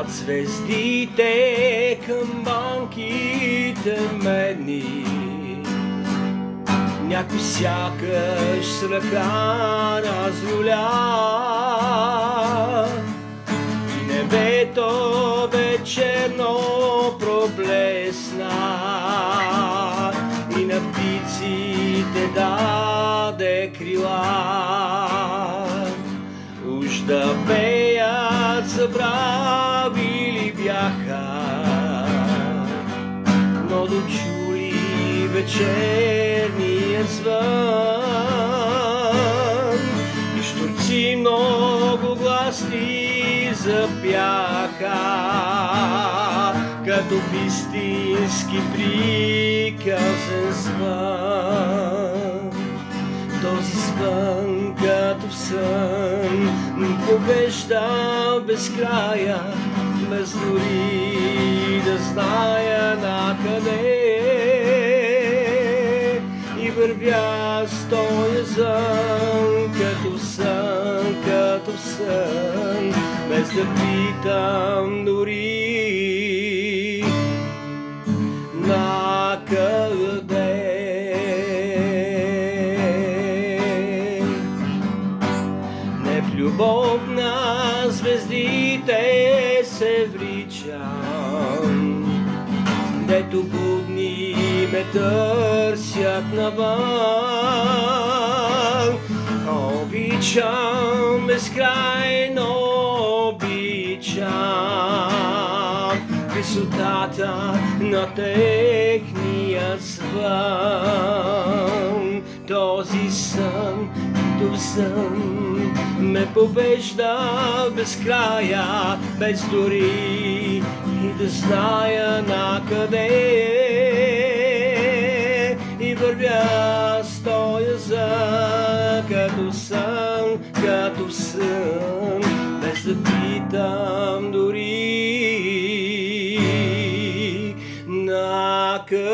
Над звездите към банките медни, някой сякаш с ръка разруля и небето бе черно проблесна и на птиците даде крила. Уж да пеят забравили бяха, но дочули вечерния звън и щурци много гласни запяха, като в истински приказен звън. Този звън като в сън повежда без края, без дори да зная накъде, и вървя с този звън като сън, като сън, без да питам дори накъде. Любов на звездите се вричам, дето будни ме търсят навън. Обичам, безкрайно обичам висотата на техния звън. Този сън, като сън, ме повежда без края, без дори и да зная накъде, и вървя с този звън като сън, като сън, без да питам дори накъде.